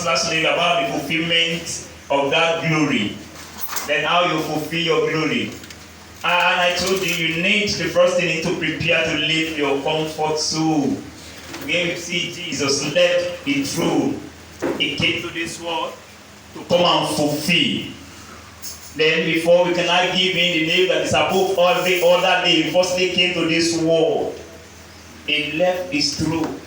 lastly about the fulfillment of that glory. Then how you fulfill your glory. And I told you, you need the first thing to prepare to live your comfort zone. When you see Jesus left the throne, he came to this world to come and fulfill. Then before we cannot give him the name that is above all the other name, firstly came to this world. He left his throne.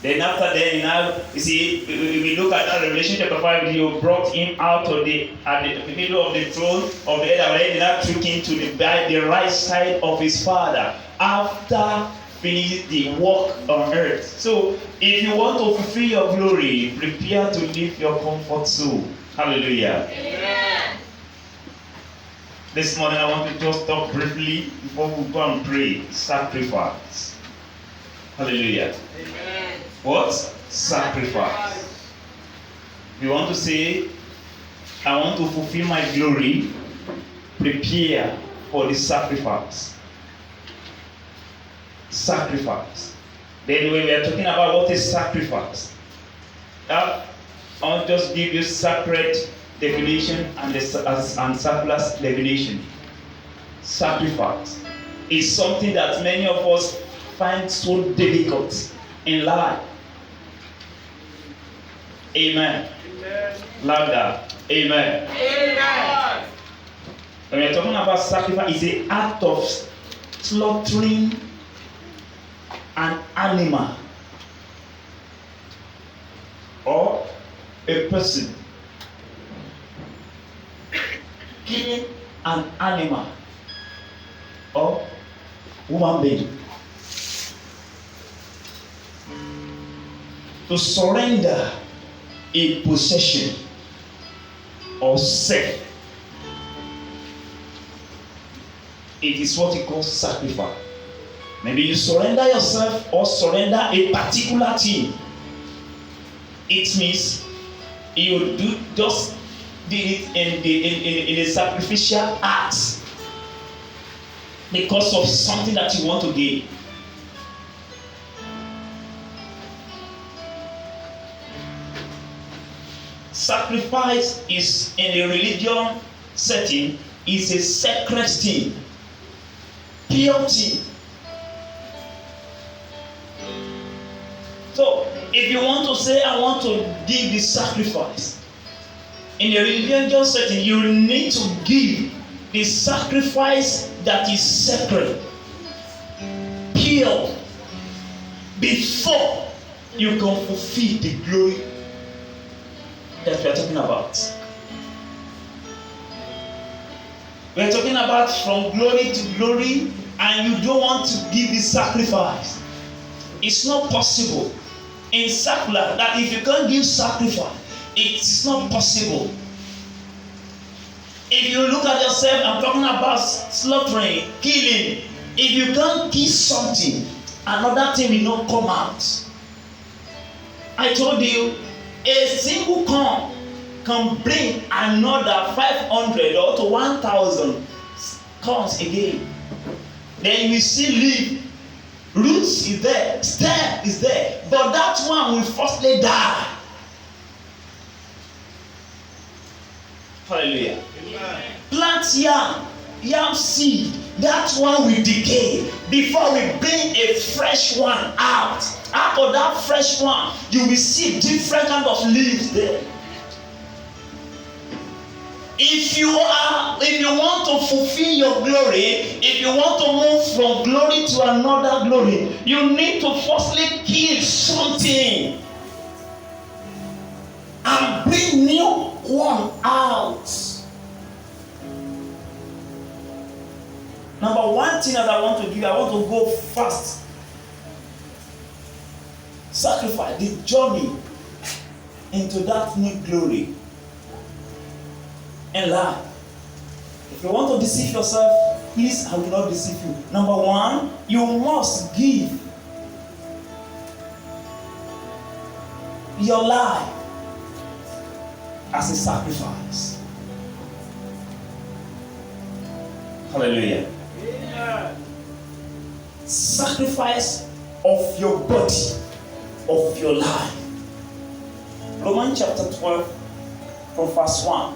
Then after that, you see, we look at that Revelation chapter 5, you brought him out of at the middle of the throne of the head, and now took him to the right side of his Father after finishing the work on earth. So, if you want to fulfill your glory, prepare to leave your comfort zone. Hallelujah. Amen. This morning, I want to just talk briefly before we go and pray. Sacrifice. Hallelujah. Amen. What? Sacrifice. You want to say, I want to fulfill my glory, prepare for the sacrifice. Sacrifice. Then when we are talking about what is sacrifice, I want to just give you sacred definition and surplus definition. Sacrifice is something that many of us find so difficult in life. Amen. Amen. Louder. Amen. Amen. When we are talking about sacrifice, it's the act of slaughtering an animal or a person. Killing an animal or human being. To surrender a possession or self. It is what you call sacrifice. Maybe you surrender yourself or surrender a particular thing. It means you do just did it in a sacrificial act because of something that you want to gain. Sacrifice is in a religion setting is a sacred thing, pure thing. So, if you want to say, I want to give the sacrifice, in a religious setting, you need to give the sacrifice that is sacred, pure, before you can fulfill the glory that we are talking about. We are talking about from glory to glory, and you don't want to give the sacrifice. It's not possible. In secular, that if you can't give sacrifice, it's not possible. If you look at yourself, I'm talking about slaughtering, killing. If you can't kill something, another thing will not come out. I told you, a single corn can bring another 500 or to 1,000 corns again. Then you will see leaf, roots is there, stem is there, but that one will firstly die. Hallelujah. Amen. Plant yam seed, that one will decay before we bring a fresh one out. Out of that fresh one, you will see different kind of leaves there. If you want to fulfill your glory, if you want to move from glory to another glory, you need to firstly kill something and bring new one out. Number one thing that I want to do, I want to go fast. Sacrifice the journey into that new glory in life. If you want to deceive yourself, please, I will not deceive you. Number one, you must give your life as a sacrifice. Hallelujah. Yeah. Sacrifice of your body, of your life. Romans chapter 12, from verse 1.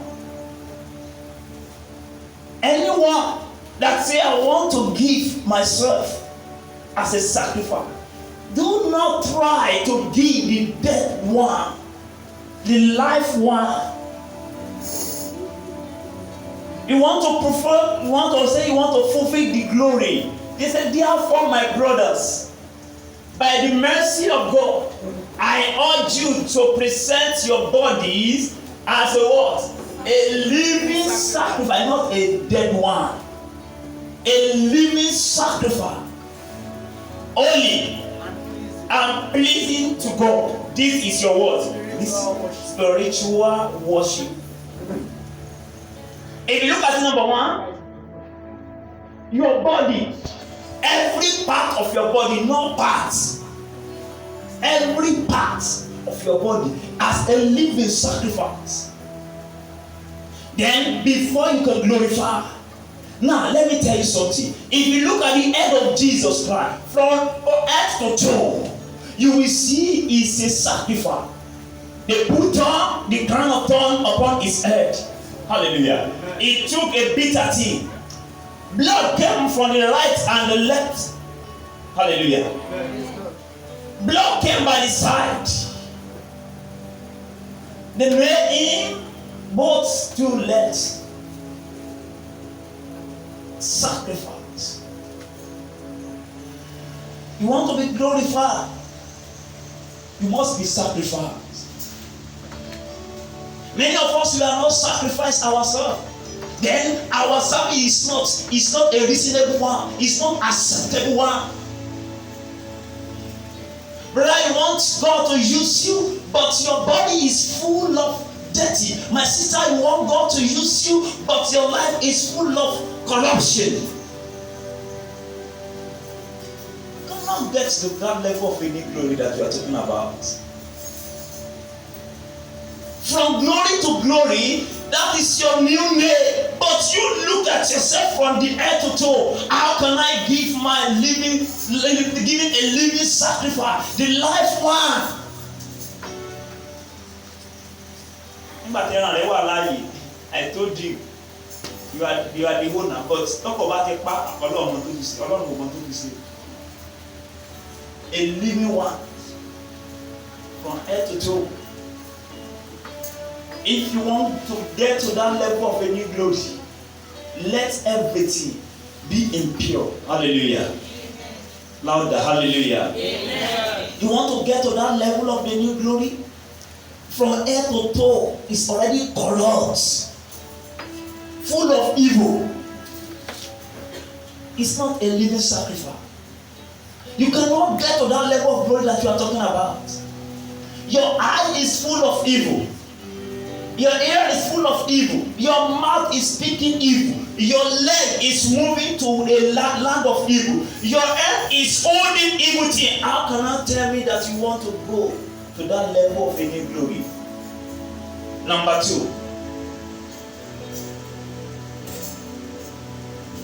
Anyone that say, I want to give myself as a sacrifice, do not try to give the dead one, the life one. You want to fulfill the glory. They said, therefore, my brothers, by the mercy of God, I urge you to present your bodies as a what? A living sacrifice, not a dead one. A living sacrifice. Holy and pleasing to God. This is your what? This spiritual worship. If you look at number 1, your body, every part of your body, no parts, every part of your body as a living sacrifice. Then before you can glorify. Now let me tell you something. If you look at the head of Jesus Christ, from head to toe, you will see it's a sacrifice. They put on the crown of thorns upon his head. Hallelujah. He took a bitter thing. Blood came from the right and the left. Hallelujah. Blood came by the side. They made him both two legs. Sacrifice. You want to be glorified, you must be sacrificed. Many of us, we are not sacrificed ourselves. Then our service is not a reasonable one. It's not acceptable one. Brother, you want God to use you, but your body is full of dirty. My sister, you want God to use you, but your life is full of corruption. Cannot get to that level of any glory that you are talking about. From glory to glory, that is your new name. But you look at yourself from the head to toe. How can I give my giving a living sacrifice, the life one? I told you, you are the owner, but talk about a part of a living one from head to toe. If you want to get to that level of a new glory, let everything be impure. Hallelujah. Louder, hallelujah. Amen. You want to get to that level of the new glory? From head to toe is already corrupt, full of evil. It's not a living sacrifice. You cannot get to that level of glory that you are talking about. Your eye is full of evil. Your ear is full of evil. Your mouth is speaking evil. Your leg is moving to a land of evil. Your hand is holding evil thing. How can you tell me that you want to go to that level of any glory? Number 2.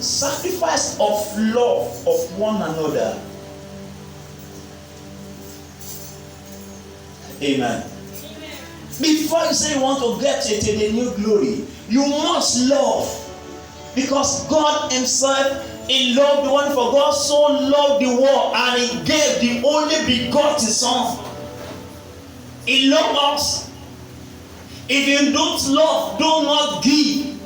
Sacrifice of love of one another. Amen. Before you say you want to get to the new glory, you must love. Because God himself, he loved the one, for God so loved the world and he gave the only begotten Son. He loved us. If you don't love, do not give.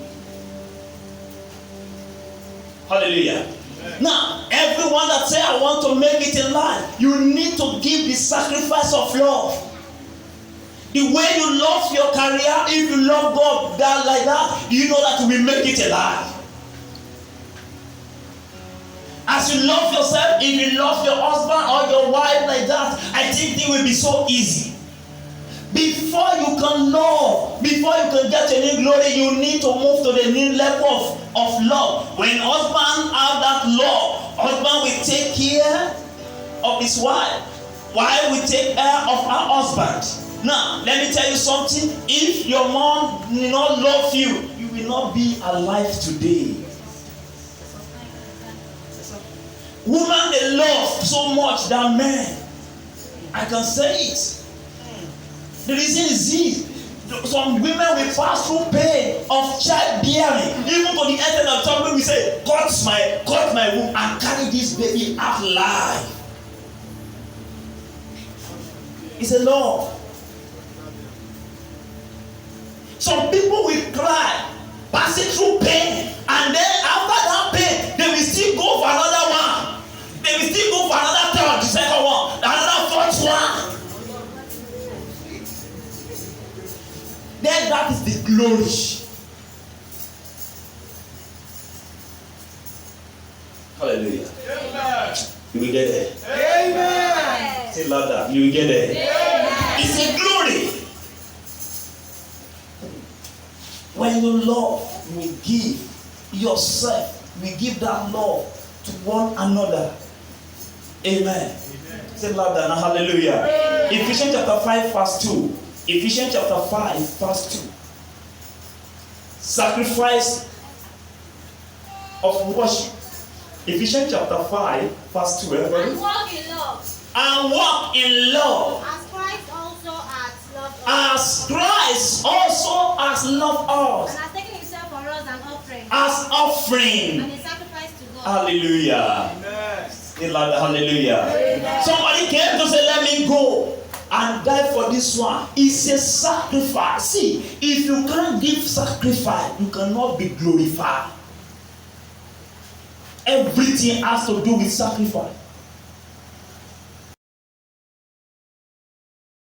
Hallelujah. Amen. Now, everyone that say I want to make it in life, you need to give the sacrifice of love. The way you love your career, if you love God that like that, you know that you will make it alive. As you love yourself, if you love your husband or your wife like that, I think it will be so easy. Before you can love, before you can get a new glory, you need to move to the new level of love. When husband have that love, husband will take care of his wife. Wife will take care of her husband. Now, let me tell you something. If your mom will not love you, you will not be alive today. Women, they love so much than men. I can say it. The reason is this. Some women will pass through pain of childbearing, even to the extent of something we say, cut my womb and carry this baby out alive. It's a law. Some people will cry, passing through pain, and then after that pain, they will still go for another one. They will still go for another third, the second one, another fourth one. Then that is the glory. Hallelujah. Amen. You will get there. Amen. Say louder. You will get there. Amen. It's a glory. When you love, you will give yourself. You will give that love to one another. Amen. Amen. Say louder now. Hallelujah. Amen. Ephesians chapter 5 verse 2. Ephesians chapter 5 verse 2. Sacrifice of worship. Ephesians chapter 5 verse 2. Everybody? And walk in love. And walk in love. As Christ also has loved us. As Christ also has loved us. And has taken himself for us an offering. As offering. And a sacrifice to God. Hallelujah. Amen. Hallelujah. Amen. Somebody came to say, let me go and die for this one. It's a sacrifice. See, if you can't give sacrifice, you cannot be glorified. Everything has to do with sacrifice.